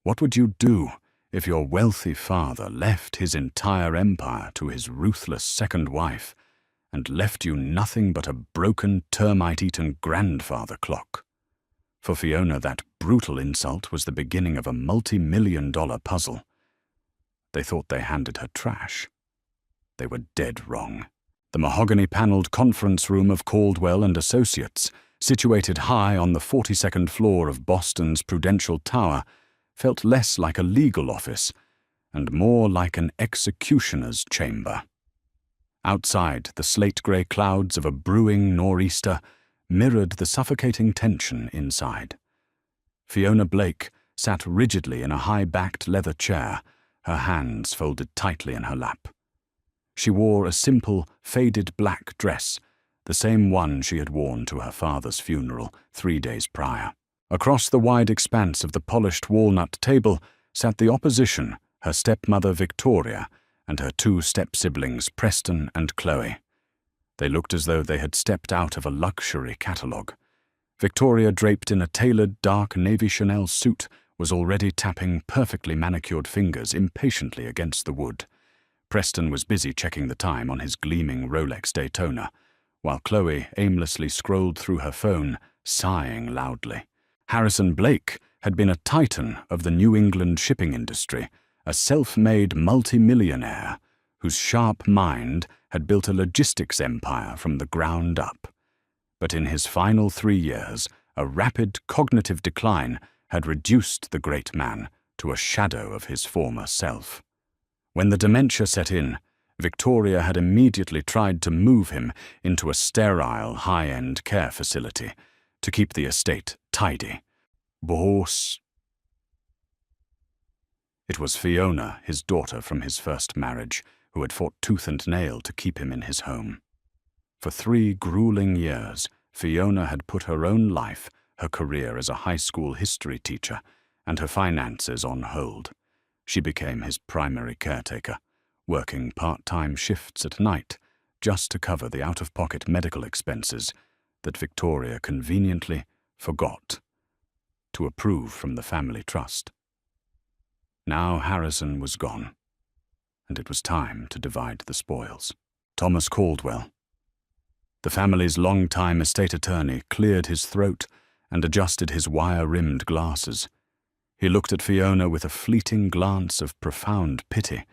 What would you do if your wealthy father left his entire empire to his ruthless second wife and left you nothing but a broken, termite-eaten grandfather clock? For Fiona, that brutal insult was the beginning of a multi-million-dollar puzzle. They thought they handed her trash. They were dead wrong. The mahogany-paneled conference room of Caldwell and Associates, situated high on the 42nd floor of Boston's Prudential Tower, felt less like a legal office and more like an executioner's chamber. Outside, the slate-grey clouds of a brewing nor'easter mirrored the suffocating tension inside. Fiona Blake sat rigidly in a high-backed leather chair, her hands folded tightly in her lap. She wore a simple, faded black dress, the same one she had worn to her father's funeral 3 days prior. Across the wide expanse of the polished walnut table sat the opposition, her stepmother Victoria, and her 2 step-siblings Preston and Chloe. They looked as though they had stepped out of a luxury catalogue. Victoria, draped in a tailored dark navy Chanel suit, was already tapping perfectly manicured fingers impatiently against the wood. Preston was busy checking the time on his gleaming Rolex Daytona, while Chloe aimlessly scrolled through her phone, sighing loudly. Harrison Blake had been a titan of the New England shipping industry, a self-made multimillionaire whose sharp mind had built a logistics empire from the ground up. But in his final 3 years, a rapid cognitive decline had reduced the great man to a shadow of his former self. When the dementia set in, Victoria had immediately tried to move him into a sterile, high-end care facility to keep the estate tidy. It was Fiona, his daughter from his first marriage, who had fought tooth and nail to keep him in his home. For 3 grueling years, Fiona had put her own life, her career as a high school history teacher, and her finances on hold. She became his primary caretaker, working part-time shifts at night just to cover the out-of-pocket medical expenses that Victoria conveniently forgot to approve from the family trust. Now Harrison was gone, and it was time to divide the spoils. Thomas Caldwell, the family's long-time estate attorney, cleared his throat and adjusted his wire-rimmed glasses. He looked at Fiona with a fleeting glance of profound pity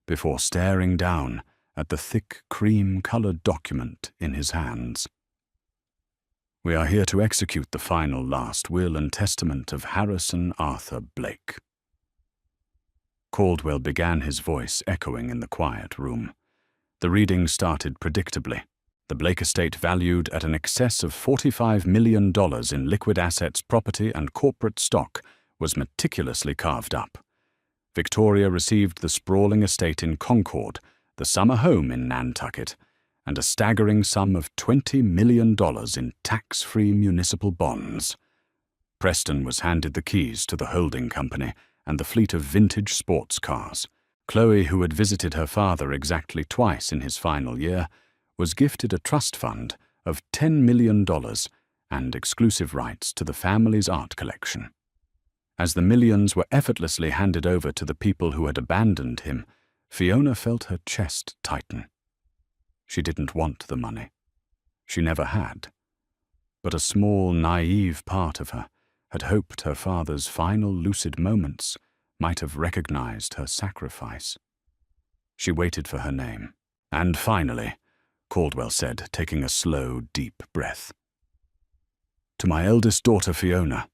before staring down at the thick cream-colored document in his hands. "We are here to execute the final last will and testament of Harrison Arthur Blake." Caldwell began, his voice echoing in the quiet room. The reading started predictably. The Blake estate, valued at an excess of $45 million in liquid assets, property, and corporate stock, was meticulously carved up. Victoria received the sprawling estate in Concord, the summer home in Nantucket, and a staggering sum of $20 million in tax-free municipal bonds. Preston was handed the keys to the holding company and the fleet of vintage sports cars. Chloe, who had visited her father exactly twice in his final year, was gifted a trust fund of $10 million and exclusive rights to the family's art collection. As the millions were effortlessly handed over to the people who had abandoned him, Fiona felt her chest tighten. She didn't want the money. She never had. But a small, naive part of her had hoped her father's final lucid moments might have recognized her sacrifice. She waited for her name. "And finally," Caldwell said, taking a slow, deep breath, "to my eldest daughter, Fiona."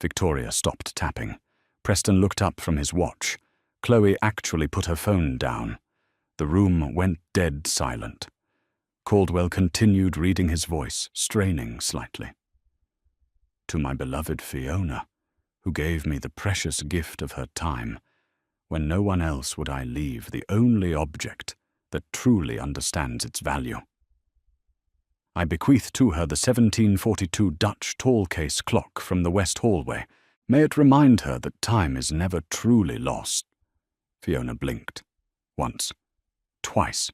Victoria stopped tapping. Preston looked up from his watch. Chloe actually put her phone down. The room went dead silent. Caldwell continued, reading, his voice straining slightly. "To my beloved Fiona, who gave me the precious gift of her time, when no one else would I leave the only object that truly understands its value. I bequeath to her the 1742 Dutch tall case clock from the west hallway. May it remind her that time is never truly lost." Fiona blinked. Once. Twice.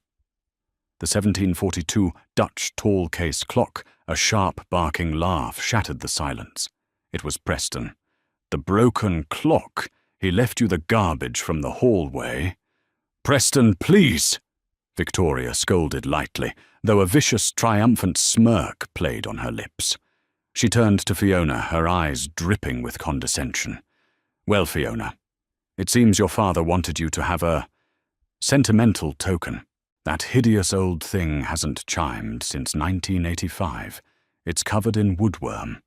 The 1742 Dutch tall case clock, a sharp barking laugh, shattered the silence. It was Preston. "The broken clock! He left you the garbage from the hallway. Preston, please! Victoria scolded lightly, though a vicious, triumphant smirk played on her lips. She turned to Fiona, her eyes dripping with condescension. Well, Fiona, it seems your father wanted you to have a sentimental token. That hideous old thing hasn't chimed since 1985. It's covered in woodworm.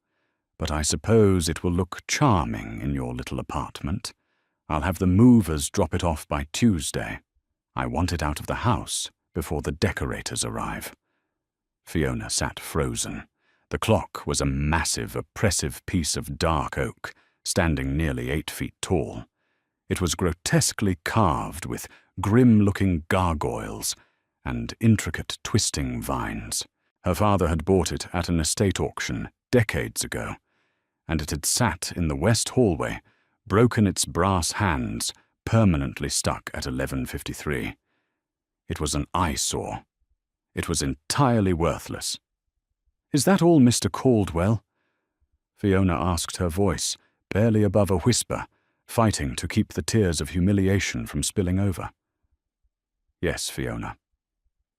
But I suppose it will look charming in your little apartment. I'll have the movers drop it off by Tuesday. I want it out of the house before the decorators arrive. Fiona sat frozen. The clock was a massive, oppressive piece of dark oak, standing nearly 8 feet tall. It was grotesquely carved with grim-looking gargoyles and intricate twisting vines. Her father had bought it at an estate auction decades ago, and it had sat in the west hallway, broken its brass hands, permanently stuck at 11:53. It was an eyesore. It was entirely worthless. "Is that all, Mr. Caldwell?" Fiona asked, her voice barely above a whisper, fighting to keep the tears of humiliation from spilling over. "Yes, Fiona.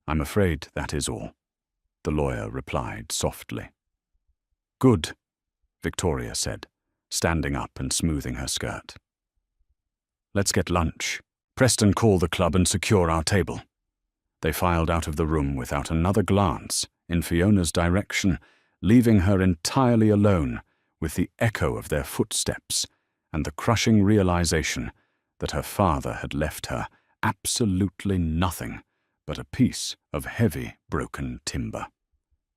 I'm afraid that is all," the lawyer replied softly. "Good," Victoria said, standing up and smoothing her skirt. "Let's get lunch. Preston, call the club and secure our table." They filed out of the room without another glance in Fiona's direction, leaving her entirely alone with the echo of their footsteps and the crushing realization that her father had left her absolutely nothing but a piece of heavy, broken timber.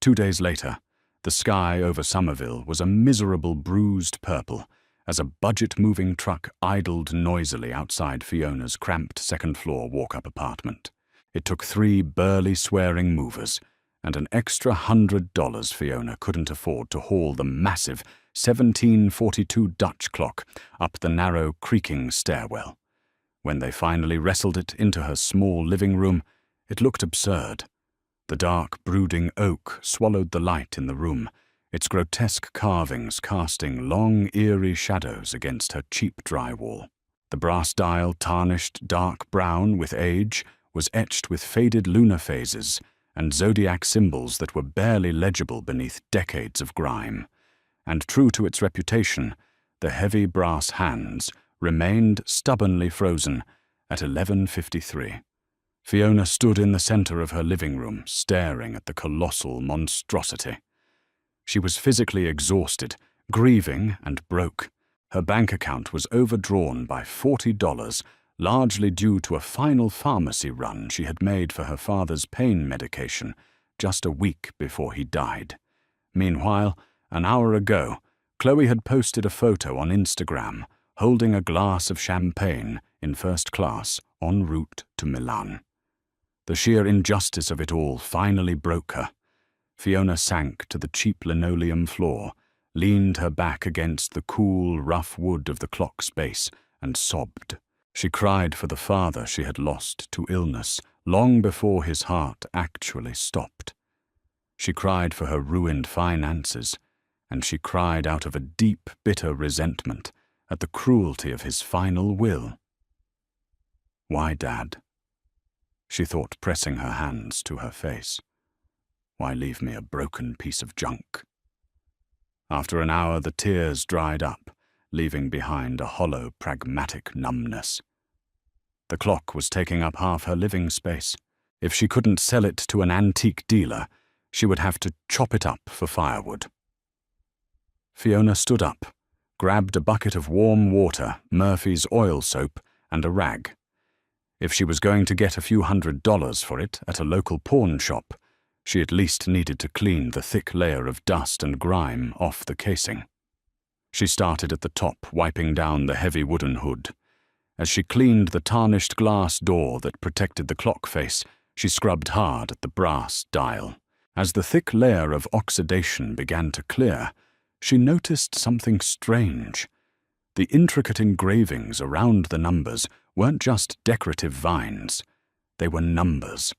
2 days later, the sky over Somerville was a miserable bruised purple as a budget-moving truck idled noisily outside Fiona's cramped second-floor walk-up apartment. It took 3 burly, swearing movers and an extra $100 Fiona couldn't afford to haul the massive 1742 Dutch clock up the narrow, creaking stairwell. When they finally wrestled it into her small living room, it looked absurd. The dark, brooding oak swallowed the light in the room, its grotesque carvings casting long, eerie shadows against her cheap drywall. The brass dial, tarnished dark brown with age, was etched with faded lunar phases and zodiac symbols that were barely legible beneath decades of grime. And true to its reputation, the heavy brass hands remained stubbornly frozen at 11:53. Fiona stood in the center of her living room, staring at the colossal monstrosity. She was physically exhausted, grieving, and broke. Her bank account was overdrawn by $40, largely due to a final pharmacy run she had made for her father's pain medication just a week before he died. Meanwhile, an hour ago, Chloe had posted a photo on Instagram holding a glass of champagne in first class en route to Milan. The sheer injustice of it all finally broke her. Fiona sank to the cheap linoleum floor, leaned her back against the cool, rough wood of the clock's base, and sobbed. She cried for the father she had lost to illness long before his heart actually stopped. She cried for her ruined finances, and she cried out of a deep, bitter resentment at the cruelty of his final will. "Why, Dad?" she thought, pressing her hands to her face. "Why leave me a broken piece of junk?" After an hour, the tears dried up, leaving behind a hollow, pragmatic numbness. The clock was taking up half her living space. If she couldn't sell it to an antique dealer, she would have to chop it up for firewood. Fiona stood up, grabbed a bucket of warm water, Murphy's oil soap, and a rag. If she was going to get a few $100s for it at a local pawn shop, she at least needed to clean the thick layer of dust and grime off the casing. She started at the top, wiping down the heavy wooden hood. As she cleaned the tarnished glass door that protected the clock face, she scrubbed hard at the brass dial. As the thick layer of oxidation began to clear, she noticed something strange. The intricate engravings around the numbers weren't just decorative vines. They were numbers.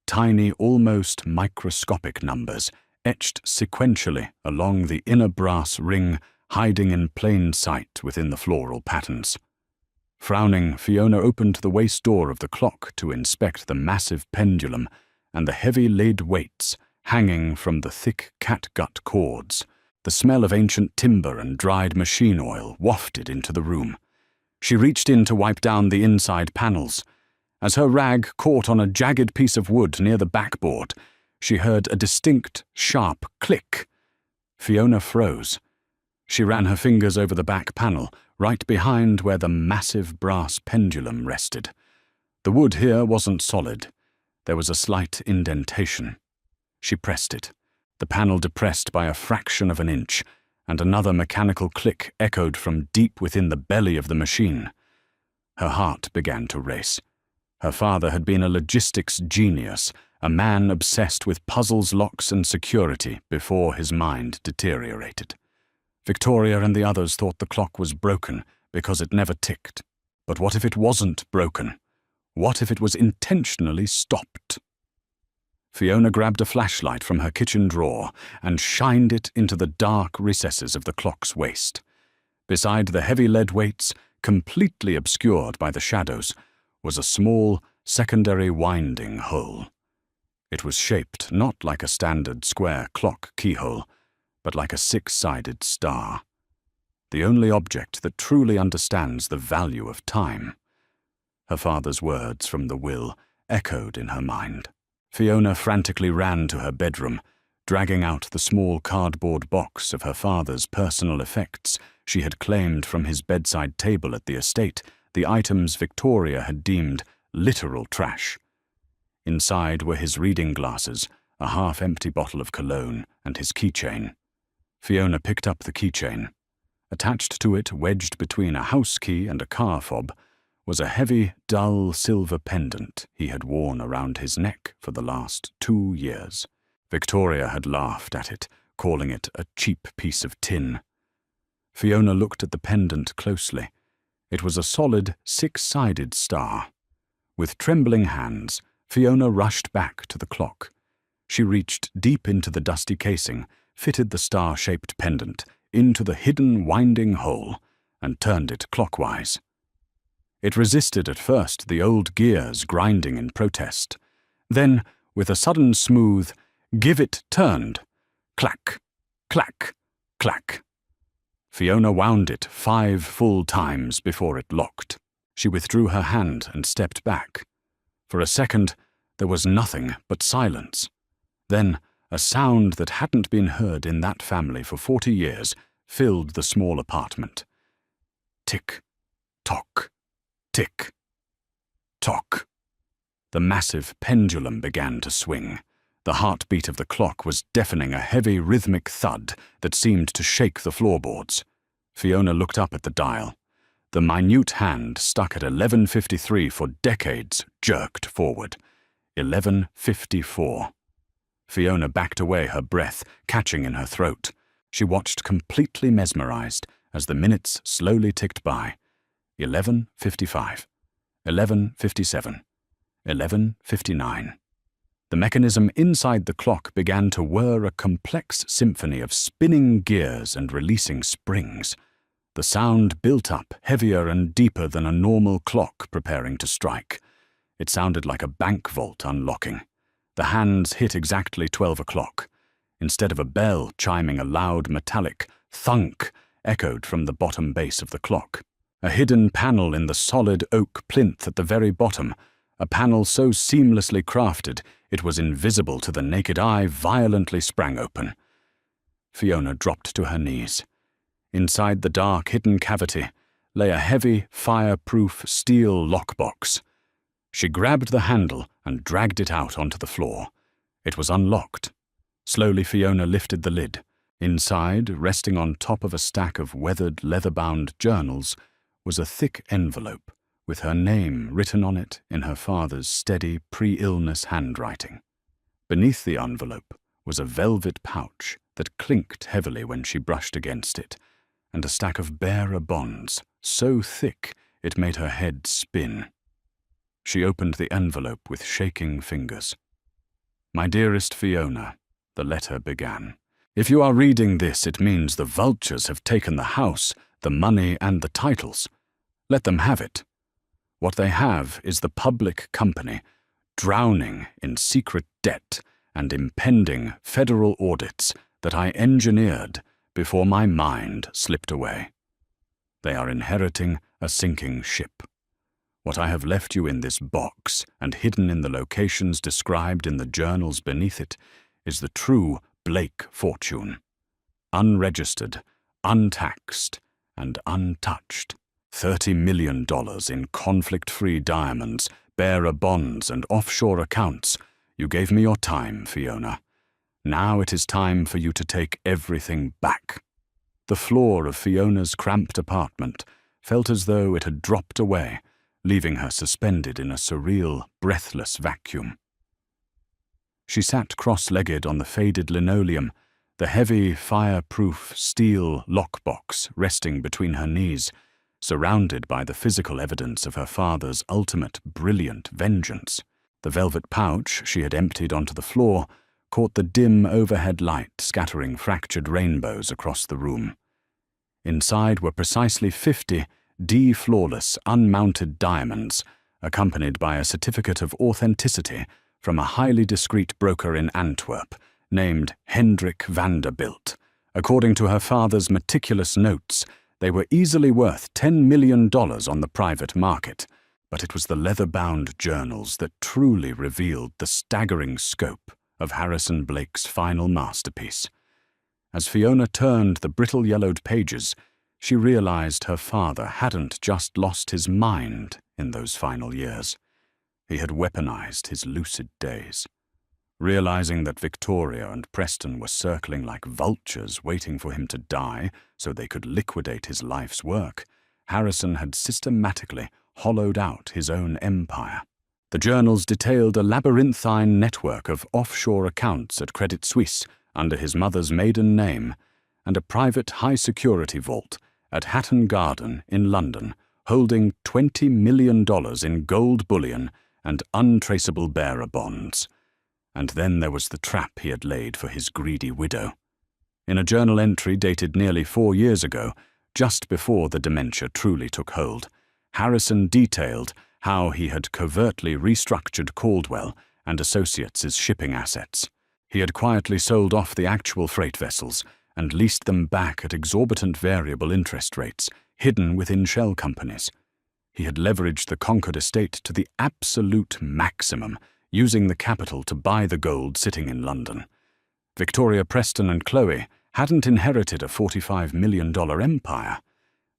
Tiny, almost microscopic numbers, etched sequentially along the inner brass ring, hiding in plain sight within the floral patterns. Frowning, Fiona opened the waist door of the clock to inspect the massive pendulum and the heavy lead weights hanging from the thick catgut cords. The smell of ancient timber and dried machine oil wafted into the room. She reached in to wipe down the inside panels. As her rag caught on a jagged piece of wood near the backboard, she heard a distinct, sharp click. Fiona froze. She ran her fingers over the back panel, right behind where the massive brass pendulum rested. The wood here wasn't solid. There was a slight indentation. She pressed it. The panel depressed by a fraction of an inch, and another mechanical click echoed from deep within the belly of the machine. Her heart began to race. Her father had been a logistics genius, a man obsessed with puzzles, locks, and security before his mind deteriorated. Victoria and the others thought the clock was broken because it never ticked. But what if it wasn't broken? What if it was intentionally stopped? Fiona grabbed a flashlight from her kitchen drawer and shined it into the dark recesses of the clock's waist. Beside the heavy lead weights, completely obscured by the shadows, was a small, secondary winding hole. It was shaped not like a standard square clock keyhole, but like a six-sided star. The only object that truly understands the value of time. Her father's words from the will echoed in her mind. Fiona frantically ran to her bedroom, dragging out the small cardboard box of her father's personal effects she had claimed from his bedside table at the estate, the items Victoria had deemed literal trash. Inside were his reading glasses, a half-empty bottle of cologne, and his keychain. Fiona picked up the keychain. Attached to it, wedged between a house key and a car fob, was a heavy, dull silver pendant he had worn around his neck for the last 2 years. Victoria had laughed at it, calling it a cheap piece of tin. Fiona looked at the pendant closely. It was a solid, six-sided star. With trembling hands, Fiona rushed back to the clock. She reached deep into the dusty casing, fitted the star-shaped pendant into the hidden winding hole, and turned it clockwise. It resisted at first, the old gears grinding in protest. Then, with a sudden smooth, give it turned. Clack, clack, clack. Fiona wound it 5 full times before it locked. She withdrew her hand and stepped back. For a second, there was nothing but silence. Then, a sound that hadn't been heard in that family for 40 years filled the small apartment. Tick, tock, tick, tock. The massive pendulum began to swing. The heartbeat of the clock was deafening, a heavy rhythmic thud that seemed to shake the floorboards. Fiona looked up at the dial. The minute hand stuck at 11:53 for decades jerked forward. 11:54. Fiona backed away, her breath catching in her throat. She watched completely mesmerized as the minutes slowly ticked by. 11:55. 11:57. 11:59. The mechanism inside the clock began to whir, a complex symphony of spinning gears and releasing springs. The sound built up, heavier and deeper than a normal clock preparing to strike. It sounded like a bank vault unlocking. The hands hit exactly 12 o'clock. Instead of a bell chiming, a loud metallic thunk echoed from the bottom base of the clock. A hidden panel in the solid oak plinth at the very bottom, a panel so seamlessly crafted it was invisible to the naked eye, violently sprang open. Fiona dropped to her knees. Inside the dark, hidden cavity lay a heavy, fire-proof steel lockbox. She grabbed the handle and dragged it out onto the floor. It was unlocked. Slowly, Fiona lifted the lid. Inside, resting on top of a stack of weathered, leather-bound journals, was a thick envelope with her name written on it in her father's steady, pre-illness handwriting. Beneath the envelope was a velvet pouch that clinked heavily when she brushed against it, and a stack of bearer bonds, so thick it made her head spin. She opened the envelope with shaking fingers. "My dearest Fiona," the letter began. "If you are reading this, it means the vultures have taken the house, the money, and the titles. Let them have it. What they have is the public company, drowning in secret debt and impending federal audits that I engineered before my mind slipped away. They are inheriting a sinking ship. What I have left you in this box and hidden in the locations described in the journals beneath it is the true Blake fortune. Unregistered, untaxed, and untouched. $30 million in conflict-free diamonds, bearer bonds, and offshore accounts. You gave me your time, Fiona. Now it is time for you to take everything back. The floor of Fiona's cramped apartment felt as though it had dropped away, leaving her suspended in a surreal, breathless vacuum. She sat cross-legged on the faded linoleum, the heavy, fireproof steel lockbox resting between her knees, surrounded by the physical evidence of her father's ultimate, brilliant vengeance. The velvet pouch she had emptied onto the floor caught the dim overhead light scattering fractured rainbows across the room. Inside were precisely 50 D-flawless, unmounted diamonds, accompanied by a certificate of authenticity from a highly discreet broker in Antwerp named Hendrik Vanderbilt. According to her father's meticulous notes, they were easily worth $10 million on the private market, but it was the leather-bound journals that truly revealed the staggering scope of Harrison Blake's final masterpiece. As Fiona turned the brittle-yellowed pages, she realized her father hadn't just lost his mind in those final years. He had weaponized his lucid days. Realizing that Victoria and Preston were circling like vultures waiting for him to die so they could liquidate his life's work, Harrison had systematically hollowed out his own empire. The journals detailed a labyrinthine network of offshore accounts at Credit Suisse under his mother's maiden name, and a private high-security vault at Hatton Garden in London, holding $20 million in gold bullion and untraceable bearer bonds. And then there was the trap he had laid for his greedy widow. In a journal entry dated nearly 4 years ago, just before the dementia truly took hold, Harrison detailed how he had covertly restructured Caldwell and Associates' shipping assets. He had quietly sold off the actual freight vessels and leased them back at exorbitant variable interest rates, hidden within shell companies. He had leveraged the Concord estate to the absolute maximum, using the capital to buy the gold sitting in London. Victoria Preston and Chloe hadn't inherited a $45 million empire.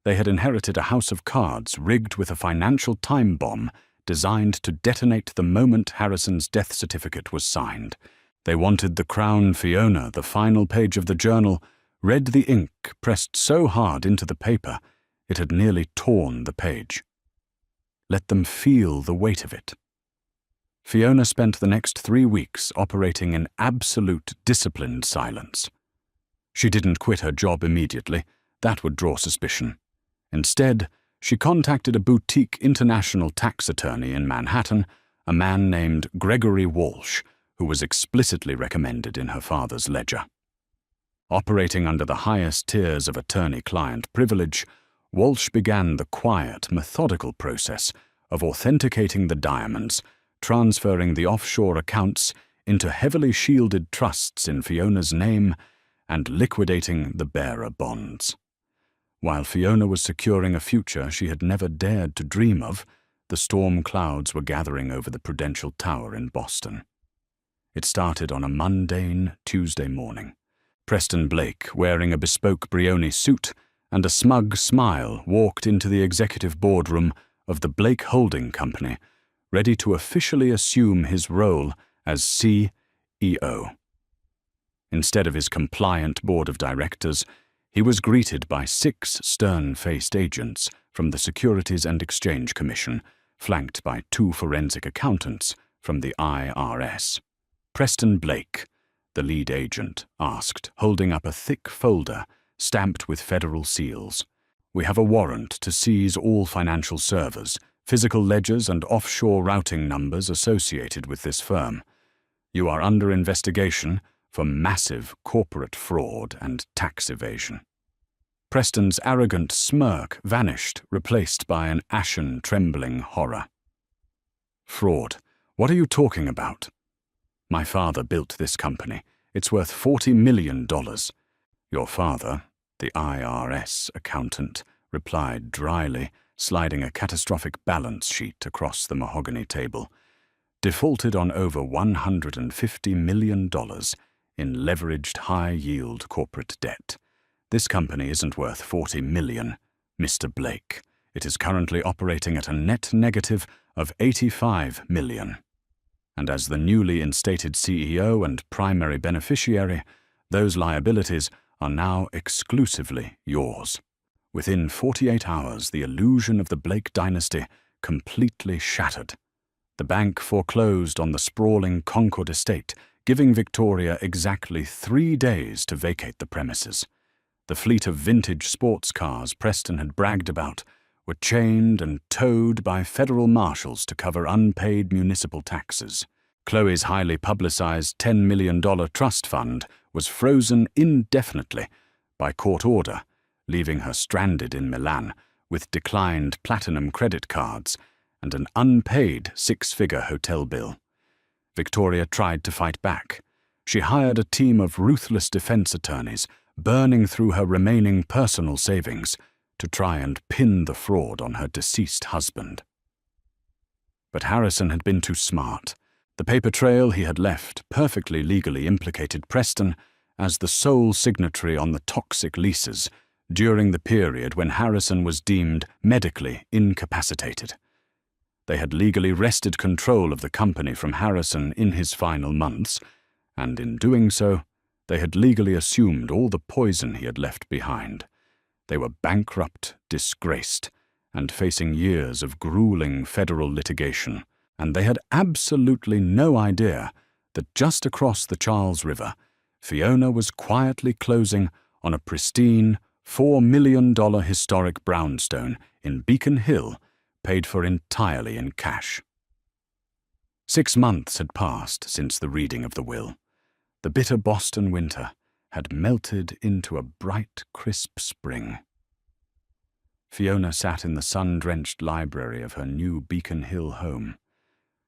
They had inherited a house of cards rigged with a financial time bomb designed to detonate the moment Harrison's death certificate was signed. They wanted the crown Fiona, the final page of the journal, read the ink pressed so hard into the paper it had nearly torn the page. Let them feel the weight of it. Fiona spent the next 3 weeks operating in absolute disciplined silence. She didn't quit her job immediately. That would draw suspicion. Instead, she contacted a boutique international tax attorney in Manhattan, a man named Gregory Walsh, who was explicitly recommended in her father's ledger. Operating under the highest tiers of attorney-client privilege, Walsh began the quiet, methodical process of authenticating the diamonds, transferring the offshore accounts into heavily shielded trusts in Fiona's name, and liquidating the bearer bonds. While Fiona was securing a future she had never dared to dream of, the storm clouds were gathering over the Prudential Tower in Boston. It started on a mundane Tuesday morning. Preston Blake, wearing a bespoke Brioni suit and a smug smile, walked into the executive boardroom of the Blake Holding Company, ready to officially assume his role as CEO. Instead of his compliant board of directors, he was greeted by 6 stern-faced agents from the Securities and Exchange Commission, flanked by 2 forensic accountants from the IRS. Preston Blake, the lead agent, asked, holding up a thick folder stamped with federal seals. "We have a warrant to seize all financial servers, physical ledgers and offshore routing numbers associated with this firm. You are under investigation for massive corporate fraud and tax evasion." Preston's arrogant smirk vanished, replaced by an ashen, trembling horror. "Fraud. What are you talking about?" "My father built this company. It's worth $40 million. Your father, the IRS accountant, replied dryly, sliding a catastrophic balance sheet across the mahogany table, defaulted on over $150 million in leveraged high-yield corporate debt. This company isn't worth $40 million, Mr. Blake. It is currently operating at a net negative of $85 million. And as the newly instated CEO and primary beneficiary, those liabilities are now exclusively yours." Within 48 hours, the illusion of the Blake dynasty completely shattered. The bank foreclosed on the sprawling Concord estate, giving Victoria exactly 3 days to vacate the premises. The fleet of vintage sports cars Preston had bragged about were chained and towed by federal marshals to cover unpaid municipal taxes. Chloe's highly publicized $10 million trust fund was frozen indefinitely by court order, leaving her stranded in Milan with declined platinum credit cards and an unpaid 6-figure hotel bill. Victoria tried to fight back. She hired a team of ruthless defense attorneys, burning through her remaining personal savings to try and pin the fraud on her deceased husband. But Harrison had been too smart. The paper trail he had left perfectly legally implicated Preston as the sole signatory on the toxic leases during the period when Harrison was deemed medically incapacitated. They had legally wrested control of the company from Harrison in his final months, and in doing so, they had legally assumed all the poison he had left behind. They were bankrupt, disgraced, and facing years of grueling federal litigation, and they had absolutely no idea that just across the Charles River, Fiona was quietly closing on a pristine $4 million historic brownstone in Beacon Hill, paid for entirely in cash. 6 months had passed since the reading of the will. The bitter Boston winter had melted into a bright, crisp spring. Fiona sat in the sun-drenched library of her new Beacon Hill home.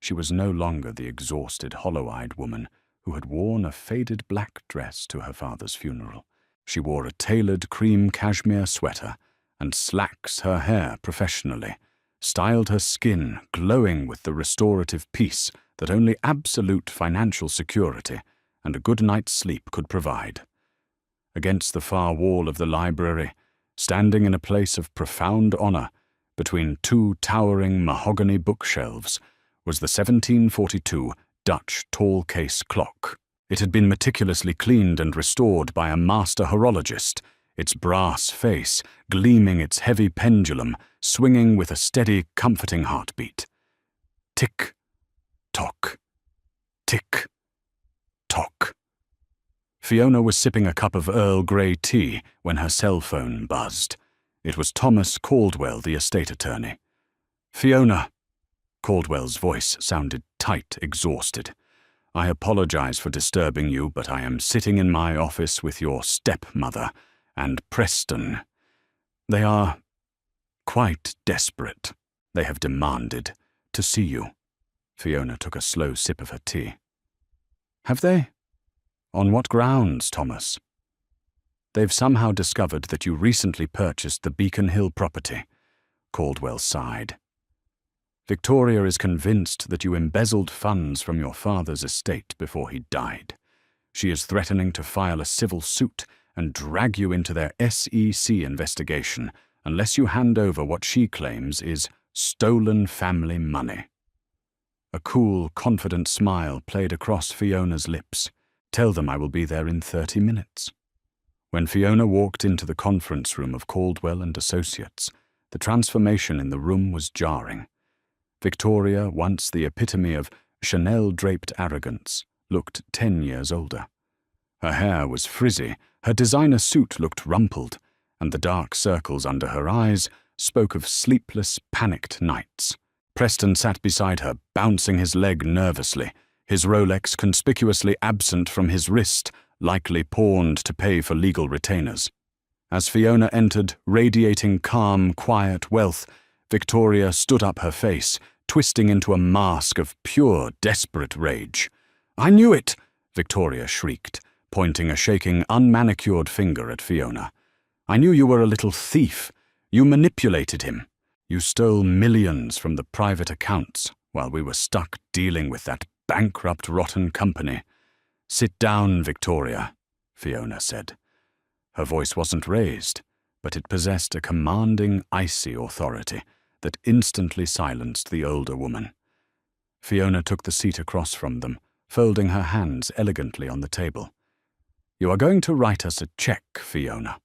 She was no longer the exhausted, hollow-eyed woman who had worn a faded black dress to her father's funeral. She wore a tailored cream cashmere sweater and slacks her hair professionally, styled her skin glowing with the restorative peace that only absolute financial security and a good night's sleep could provide. Against the far wall of the library, standing in a place of profound honor between 2 towering mahogany bookshelves, was the 1742 Dutch tall case clock. It had been meticulously cleaned and restored by a master horologist, its brass face gleaming, its heavy pendulum swinging with a steady, comforting heartbeat. Tick, tock, tick, tock. Fiona was sipping a cup of Earl Grey tea when her cell phone buzzed. It was Thomas Caldwell, the estate attorney. "Fiona," Caldwell's voice sounded tight, exhausted. "I apologize for disturbing you, but I am sitting in my office with your stepmother and Preston. They are quite desperate. They have demanded to see you." Fiona took a slow sip of her tea. "Have they? On what grounds, Thomas?" "They've somehow discovered that you recently purchased the Beacon Hill property," Caldwell sighed. "Victoria is convinced that you embezzled funds from your father's estate before he died. She is threatening to file a civil suit and drag you into their SEC investigation unless you hand over what she claims is stolen family money." A cool, confident smile played across Fiona's lips. "Tell them I will be there in 30 minutes. When Fiona walked into the conference room of Caldwell and Associates, the transformation in the room was jarring. Victoria, once the epitome of Chanel-draped arrogance, looked 10 years older. Her hair was frizzy, her designer suit looked rumpled, and the dark circles under her eyes spoke of sleepless, panicked nights. Preston sat beside her, bouncing his leg nervously, his Rolex conspicuously absent from his wrist, likely pawned to pay for legal retainers. As Fiona entered, radiating calm, quiet wealth, Victoria stood up, her face twisting into a mask of pure, desperate rage. "I knew it!" Victoria shrieked, pointing a shaking, unmanicured finger at Fiona. "I knew you were a little thief. You manipulated him. You stole millions from the private accounts while we were stuck dealing with that bankrupt, rotten company." "Sit down, Victoria," Fiona said. Her voice wasn't raised, but it possessed a commanding, icy authority that instantly silenced the older woman. Fiona took the seat across from them, folding her hands elegantly on the table. "You are going to write us a check, Fiona."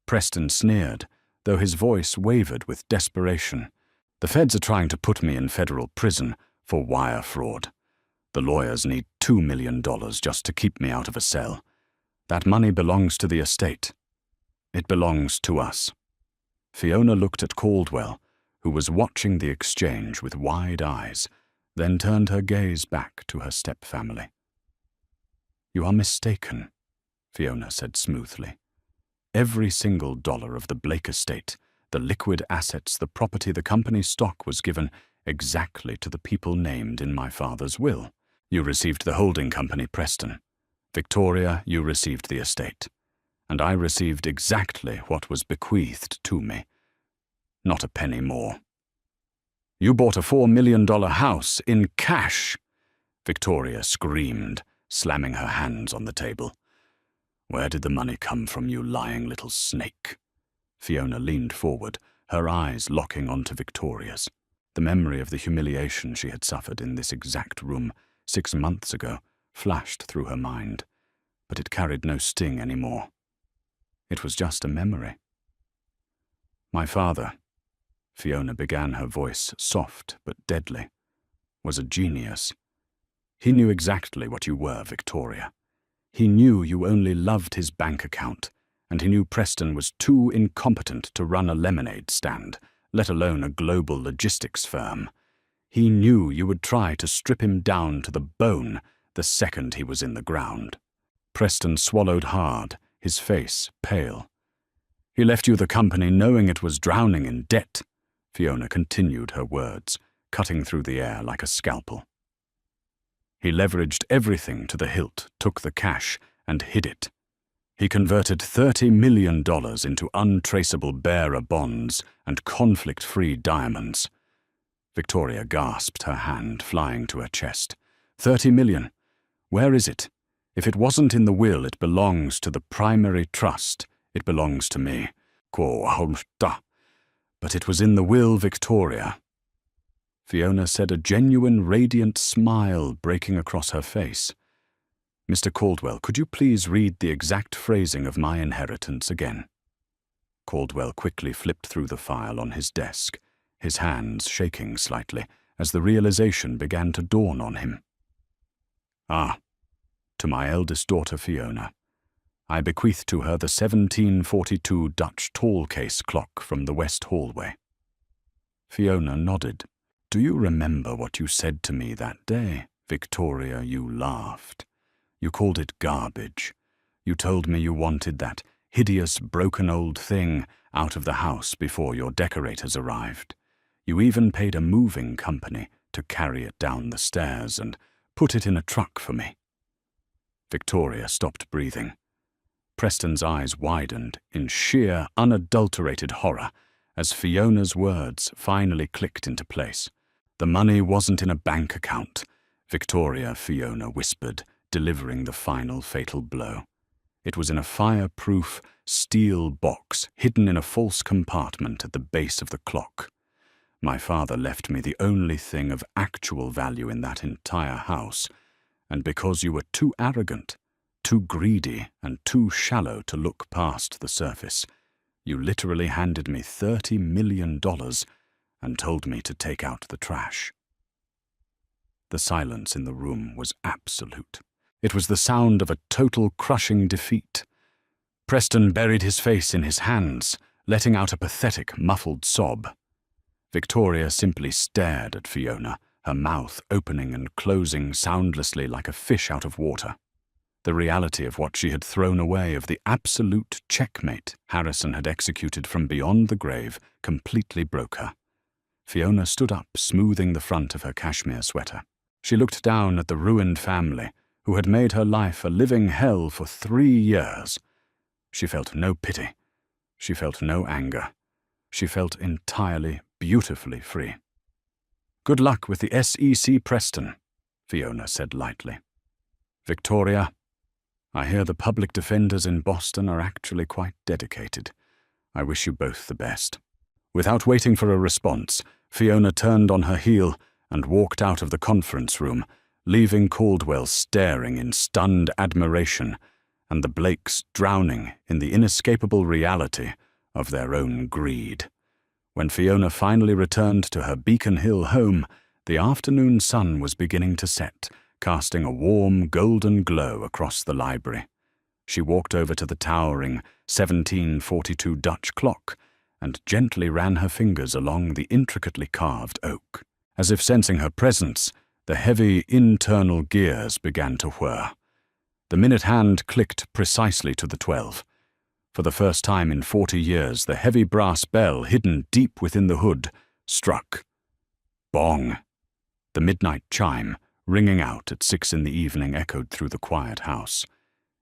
Preston sneered, though his voice wavered with desperation. "The feds are trying to put me in federal prison for wire fraud. The lawyers need $2 million just to keep me out of a cell. That money belongs to the estate. It belongs to us." Fiona looked at Caldwell, who was watching the exchange with wide eyes, then turned her gaze back to her stepfamily. "You are mistaken," Fiona said smoothly. "Every single dollar of the Blake estate, the liquid assets, the property, the company's stock was given exactly to the people named in my father's will. You received the holding company, Preston. Victoria, you received the estate. And I received exactly what was bequeathed to me. Not a penny more." "You bought a $4 million house in cash," Victoria screamed, slamming her hands on the table. "Where did the money come from, you lying little snake?" Fiona leaned forward, her eyes locking onto Victoria's. The memory of the humiliation she had suffered in this exact room 6 months ago flashed through her mind, but it carried no sting anymore. It was just a memory. "My father," Fiona began, her voice soft but deadly, "was a genius. He knew exactly what you were, Victoria. He knew you only loved his bank account, and he knew Preston was too incompetent to run a lemonade stand, let alone a global logistics firm. He knew you would try to strip him down to the bone the second he was in the ground." Preston swallowed hard, his face pale. "He left you the company knowing it was drowning in debt," Fiona continued her words, cutting through the air like a scalpel. "He leveraged everything to the hilt, took the cash, and hid it. He converted $30 million into untraceable bearer bonds and conflict-free diamonds." Victoria gasped, her hand flying to her chest. $30 million? Where is it? If it wasn't in the will, it belongs to the primary trust. It belongs to me. But it was in the will, Victoria." Fiona said, a genuine, radiant smile breaking across her face. "Mr. Caldwell, could you please read the exact phrasing of my inheritance again?" Caldwell quickly flipped through the file on his desk, his hands shaking slightly as the realization began to dawn on him. To my eldest daughter Fiona. I bequeath to her the 1742 Dutch tall case clock from the west hallway." Fiona nodded. "Do you remember what you said to me that day, Victoria?" You laughed. "You called it garbage. You told me you wanted that hideous, broken old thing out of the house before your decorators arrived. You even paid a moving company to carry it down the stairs and put it in a truck for me." Victoria stopped breathing. Preston's eyes widened in sheer, unadulterated horror as Fiona's words finally clicked into place. "The money wasn't in a bank account," Fiona whispered, delivering the final fatal blow. "It was in a fireproof steel box hidden in a false compartment at the base of the clock. My father left me the only thing of actual value in that entire house, and because you were too arrogant, too greedy, and too shallow to look past the surface, you literally handed me $30 million and told me to take out the trash." The silence in the room was absolute. It was the sound of a total crushing defeat. Preston buried his face in his hands, letting out a pathetic, muffled sob. Victoria simply stared at Fiona, her mouth opening and closing soundlessly like a fish out of water. The reality of what she had thrown away, of the absolute checkmate Harrison had executed from beyond the grave, completely broke her. Fiona stood up, smoothing the front of her cashmere sweater. She looked down at the ruined family, who had made her life a living hell for 3 years. She felt no pity. She felt no anger. She felt entirely, beautifully free. "Good luck with the SEC Preston," Fiona said lightly. "Victoria, I hear the public defenders in Boston are actually quite dedicated. I wish you both the best." Without waiting for a response, Fiona turned on her heel and walked out of the conference room, leaving Caldwell staring in stunned admiration and the Blakes drowning in the inescapable reality of their own greed. When Fiona finally returned to her Beacon Hill home, the afternoon sun was beginning to set, casting a warm, golden glow across the library. She walked over to the towering 1742 Dutch clock and gently ran her fingers along the intricately carved oak. As if sensing her presence, the heavy internal gears began to whir. The minute hand clicked precisely to the 12. For the first time in 40 years, the heavy brass bell hidden deep within the hood struck. Bong! The midnight chime, ringing out at 6 in the evening, echoed through the quiet house.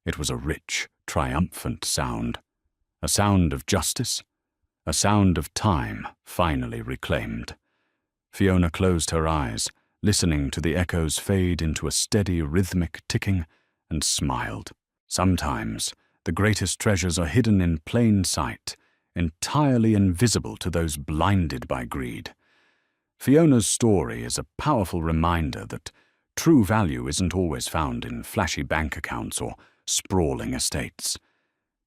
It was a rich, triumphant sound. A sound of justice, a sound of time finally reclaimed. Fiona closed her eyes, listening to the echoes fade into a steady, rhythmic ticking, and smiled. Sometimes the greatest treasures are hidden in plain sight, entirely invisible to those blinded by greed. Fiona's story is a powerful reminder that true value isn't always found in flashy bank accounts or sprawling estates,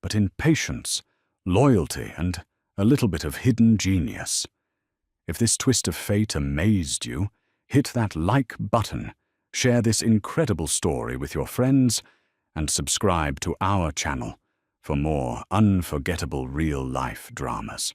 but in patience, loyalty, and a little bit of hidden genius. If this twist of fate amazed you, hit that like button, share this incredible story with your friends, and subscribe to our channel for more unforgettable real-life dramas.